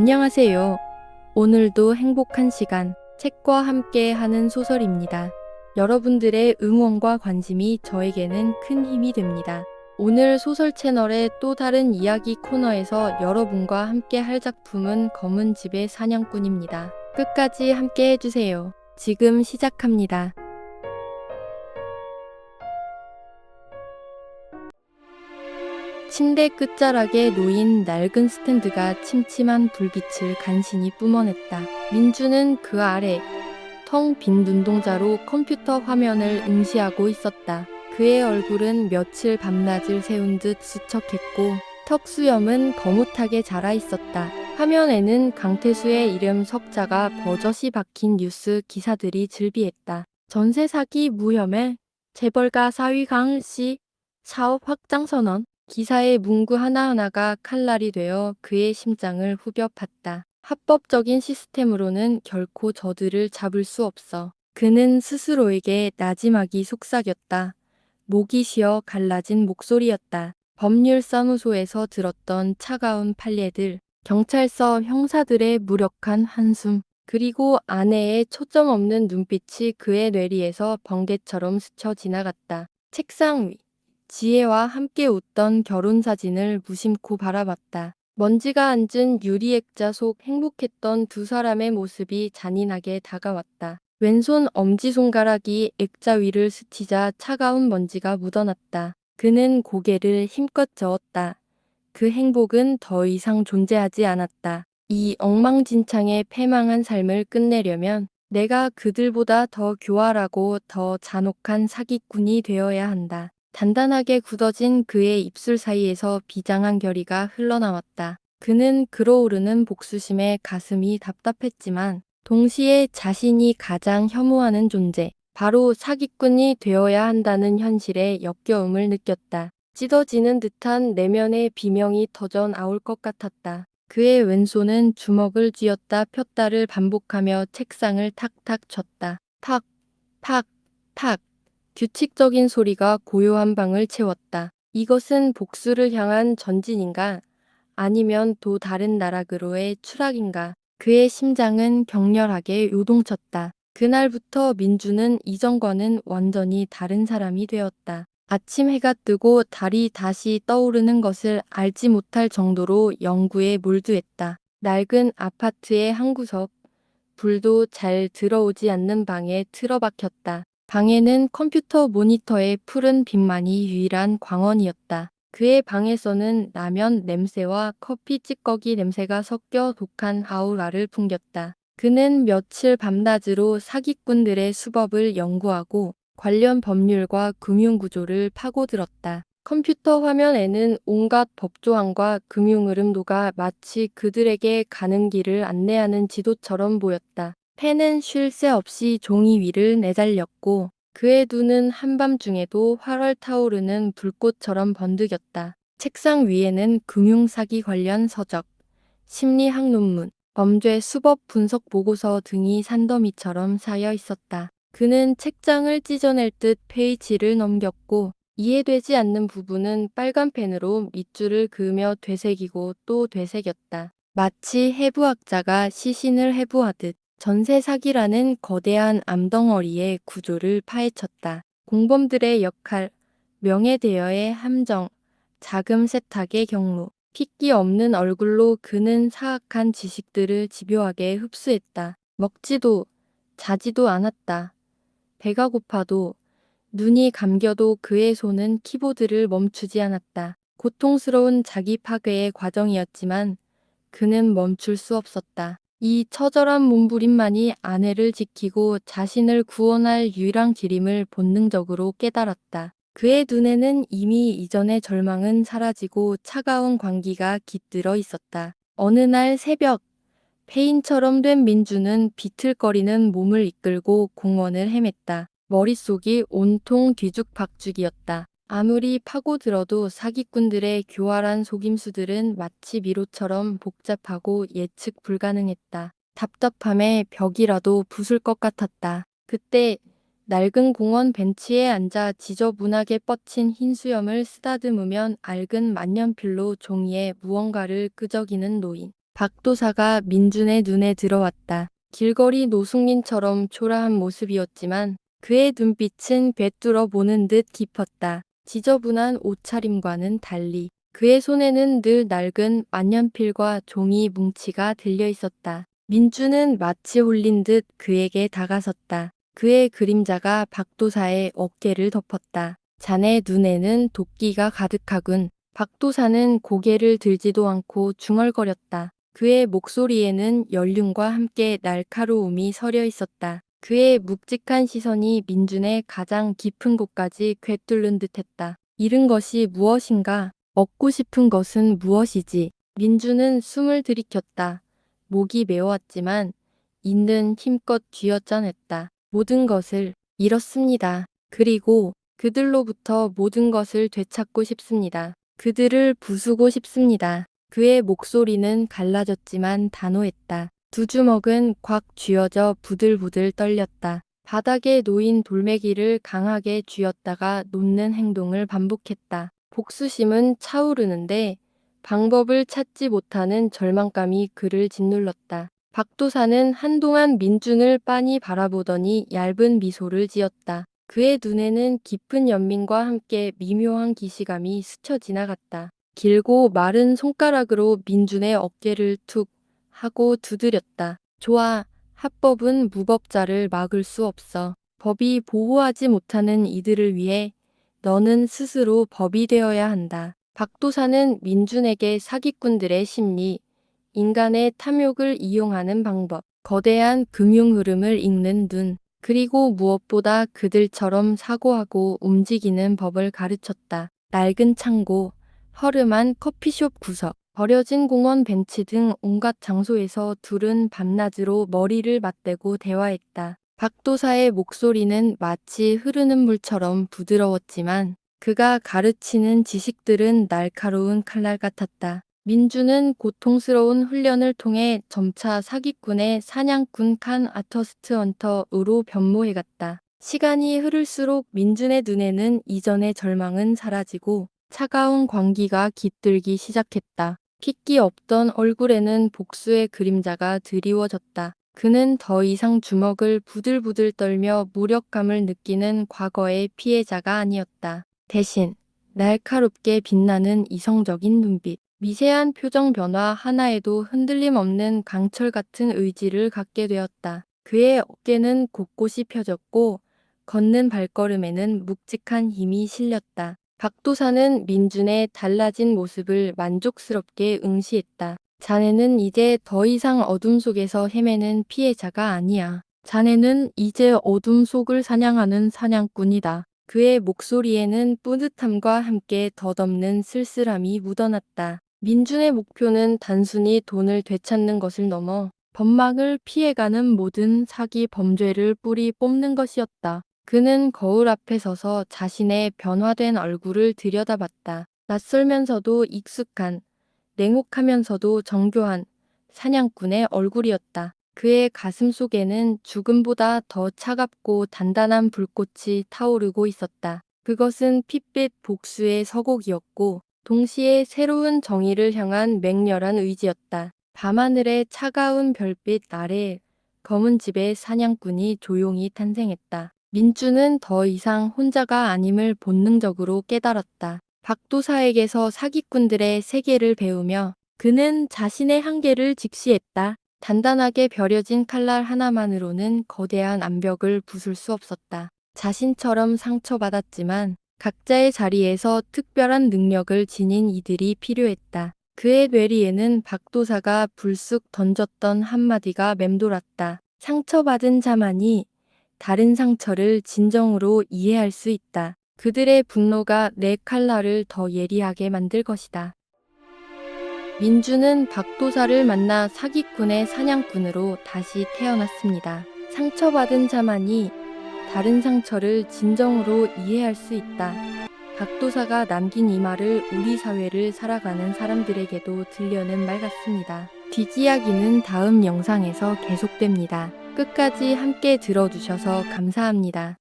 안녕하세요. 오늘도 행복한 시간, 책과 함께 하는 소설입니다. 여러분들의 응원과 관심이 저에게는 큰 힘이 됩니다. 오늘 소설 채널의 또 다른 이야기 코너에서 여러분과 함께 할 작품은 검은 집의 사냥꾼입니다. 끝까지 함께 해주세요. 지금 시작합니다. 침대 끝자락에 놓인 낡은 스탠드가 침침한 불빛을 간신히 뿜어냈다. 민주는 그 아래 텅 빈 눈동자로 컴퓨터 화면을 응시하고 있었다. 그의 얼굴은 며칠 밤낮을 세운 듯 수척했고 턱수염은 거뭇하게 자라 있었다. 화면에는 강태수의 이름 석자가 버젓이 박힌 뉴스 기사들이 즐비했다. 전세 사기 무혐의, 재벌가 사위 강씨, 사업 확장 선언. 기사의 문구 하나하나가 칼날이 되어 그의 심장을 후벼 팠다. 합법적인 시스템으로는 결코 저들을 잡을 수 없어. 그는 스스로에게 나지막이 속삭였다. 목이 쉬어 갈라진 목소리였다. 법률사무소에서 들었던 차가운 판례들, 경찰서 형사들의 무력한 한숨, 그리고 아내의 초점 없는 눈빛이 그의 뇌리에서 번개처럼 스쳐 지나갔다. 책상 위. 지혜와 함께 웃던 결혼사진을 무심코 바라봤다. 먼지가 앉은 유리액자 속 행복했던 두 사람의 모습이 잔인하게 다가왔다. 왼손 엄지손가락이 액자 위를 스치자 차가운 먼지가 묻어났다. 그는 고개를 힘껏 저었다. 그 행복은 더 이상 존재하지 않았다. 이 엉망진창의 패망한 삶을 끝내려면 내가 그들보다 더 교활하고 더 잔혹한 사기꾼이 되어야 한다. 단단하게 굳어진 그의 입술 사이에서 비장한 결의가 흘러나왔다. 그는 끓어오르는 복수심에 가슴이 답답했지만 동시에 자신이 가장 혐오하는 존재, 바로 사기꾼이 되어야 한다는 현실의 역겨움을 느꼈다. 찢어지는 듯한 내면의 비명이 터져 나올 것 같았다. 그의 왼손은 주먹을 쥐었다 폈다를 반복하며 책상을 탁탁 쳤다. 탁, 탁, 탁. 규칙적인 소리가 고요한 방을 채웠다. 이것은 복수를 향한 전진인가? 아니면 또 다른 나락으로의 추락인가? 그의 심장은 격렬하게 요동쳤다. 그날부터 민주는 이전과는 완전히 다른 사람이 되었다. 아침 해가 뜨고 달이 다시 떠오르는 것을 알지 못할 정도로 영구에 몰두했다. 낡은 아파트의 한 구석, 불도 잘 들어오지 않는 방에 틀어박혔다. 방에는 컴퓨터 모니터의 푸른 빛만이 유일한 광원이었다. 그의 방에서는 라면 냄새와 커피 찌꺼기 냄새가 섞여 독한 아우라를 풍겼다. 그는 며칠 밤낮으로 사기꾼들의 수법을 연구하고 관련 법률과 금융구조를 파고들었다. 컴퓨터 화면에는 온갖 법조항과 금융흐름도가 마치 그들에게 가는 길을 안내하는 지도처럼 보였다. 펜은 쉴 새 없이 종이 위를 내달렸고 그의 눈은 한밤중에도 활활 타오르는 불꽃처럼 번득였다. 책상 위에는 금융사기 관련 서적, 심리학 논문, 범죄 수법 분석 보고서 등이 산더미처럼 쌓여 있었다. 그는 책장을 찢어낼 듯 페이지를 넘겼고 이해되지 않는 부분은 빨간 펜으로 밑줄을 그으며 되새기고 또 되새겼다. 마치 해부학자가 시신을 해부하듯 전세 사기라는 거대한 암덩어리의 구조를 파헤쳤다. 공범들의 역할, 명예대여의 함정, 자금 세탁의 경로, 핏기 없는 얼굴로 그는 사악한 지식들을 집요하게 흡수했다. 먹지도 자지도 않았다. 배가 고파도 눈이 감겨도 그의 손은 키보드를 멈추지 않았다. 고통스러운 자기 파괴의 과정이었지만 그는 멈출 수 없었다. 이 처절한 몸부림만이 아내를 지키고 자신을 구원할 유일한 길임을 본능적으로 깨달았다. 그의 눈에는 이미 이전의 절망은 사라지고 차가운 광기가 깃들어 있었다. 어느 날 새벽, 폐인처럼 된 민주는 비틀거리는 몸을 이끌고 공원을 헤맸다. 머릿속이 온통 뒤죽박죽이었다. 아무리 파고들어도 사기꾼들의 교활한 속임수들은 마치 미로처럼 복잡하고 예측 불가능했다. 답답함에 벽이라도 부술 것 같았다. 그때 낡은 공원 벤치에 앉아 지저분하게 뻗친 흰 수염을 쓰다듬으면 낡은 만년필로 종이에 무언가를 끄적이는 노인. 박도사가 민준의 눈에 들어왔다. 길거리 노숙민처럼 초라한 모습이었지만 그의 눈빛은 꿰뚫어 보는 듯 깊었다. 지저분한 옷차림과는 달리 그의 손에는 늘 낡은 만년필과 종이 뭉치가 들려 있었다. 민준은 마치 홀린 듯 그에게 다가섰다. 그의 그림자가 박도사의 어깨를 덮었다. 자네 눈에는 도끼가 가득하군. 박도사는 고개를 들지도 않고 중얼거렸다. 그의 목소리에는 연륜과 함께 날카로움이 서려 있었다. 그의 묵직한 시선이 민준의 가장 깊은 곳까지 꿰뚫는 듯했다. 잃은 것이 무엇인가? 얻고 싶은 것은 무엇이지? 민준은 숨을 들이켰다. 목이 메어왔지만 있는 힘껏 쥐어짜냈다. 모든 것을 잃었습니다. 그리고 그들로부터 모든 것을 되찾고 싶습니다. 그들을 부수고 싶습니다. 그의 목소리는 갈라졌지만 단호했다. 두 주먹은 꽉 쥐어져 부들부들 떨렸다. 바닥에 놓인 돌멩이를 강하게 쥐었다가 놓는 행동을 반복했다. 복수심은 차오르는데 방법을 찾지 못하는 절망감이 그를 짓눌렀다. 박도사는 한동안 민준을 빤히 바라보더니 얇은 미소를 지었다. 그의 눈에는 깊은 연민과 함께 미묘한 기시감이 스쳐 지나갔다. 길고 마른 손가락으로 민준의 어깨를 툭 하고 두드렸다. 좋아. 합법은 무법자를 막을 수 없어. 법이 보호하지 못하는 이들을 위해 너는 스스로 법이 되어야 한다. 박도사는 민준에게 사기꾼들의 심리, 인간의 탐욕을 이용하는 방법, 거대한 금융 흐름을 읽는 눈, 그리고 무엇보다 그들처럼 사고하고 움직이는 법을 가르쳤다. 낡은 창고, 허름한 커피숍 구석, 버려진 공원 벤치 등 온갖 장소에서 둘은 밤낮으로 머리를 맞대고 대화했다. 박도사의 목소리는 마치 흐르는 물처럼 부드러웠지만 그가 가르치는 지식들은 날카로운 칼날 같았다. 민주는 고통스러운 훈련을 통해 점차 사기꾼의 사냥꾼 칸 아터스트 헌터로 변모해갔다. 시간이 흐를수록 민준의 눈에는 이전의 절망은 사라지고 차가운 광기가 깃들기 시작했다. 핏기 없던 얼굴에는 복수의 그림자가 드리워졌다. 그는 더 이상 주먹을 부들부들 떨며 무력감을 느끼는 과거의 피해자가 아니었다. 대신 날카롭게 빛나는 이성적인 눈빛, 미세한 표정 변화 하나에도 흔들림 없는 강철 같은 의지를 갖게 되었다. 그의 어깨는 곳곳이 펴졌고 걷는 발걸음에는 묵직한 힘이 실렸다. 박도사는 민준의 달라진 모습을 만족스럽게 응시했다. 자네는 이제 더 이상 어둠 속에서 헤매는 피해자가 아니야. 자네는 이제 어둠 속을 사냥하는 사냥꾼이다. 그의 목소리에는 뿌듯함과 함께 덧없는 쓸쓸함이 묻어났다. 민준의 목표는 단순히 돈을 되찾는 것을 넘어 법망을 피해가는 모든 사기 범죄를 뿌리 뽑는 것이었다. 그는 거울 앞에 서서 자신의 변화된 얼굴을 들여다봤다. 낯설면서도 익숙한, 냉혹하면서도 정교한 사냥꾼의 얼굴이었다. 그의 가슴 속에는 죽음보다 더 차갑고 단단한 불꽃이 타오르고 있었다. 그것은 핏빛 복수의 서곡이었고 동시에 새로운 정의를 향한 맹렬한 의지였다. 밤하늘의 차가운 별빛 아래 검은 집의 사냥꾼이 조용히 탄생했다. 민주는 더 이상 혼자가 아님을 본능적으로 깨달았다. 박도사에게서 사기꾼들의 세계를 배우며 그는 자신의 한계를 직시했다. 단단하게 벼려진 칼날 하나만으로는 거대한 암벽을 부술 수 없었다. 자신처럼 상처받았지만 각자의 자리에서 특별한 능력을 지닌 이들이 필요했다. 그의 뇌리에는 박도사가 불쑥 던졌던 한마디가 맴돌았다. 상처받은 자만이 다른 상처를 진정으로 이해할 수 있다. 그들의 분노가 내 칼날을 더 예리하게 만들 것이다. 민주는 박도사를 만나 사기꾼의 사냥꾼으로 다시 태어났습니다. 상처받은 자만이 다른 상처를 진정으로 이해할 수 있다. 박도사가 남긴 이 말을 우리 사회를 살아가는 사람들에게도 들려는 말 같습니다. 뒷이야기는 다음 영상에서 계속됩니다. 끝까지 함께 들어주셔서 감사합니다.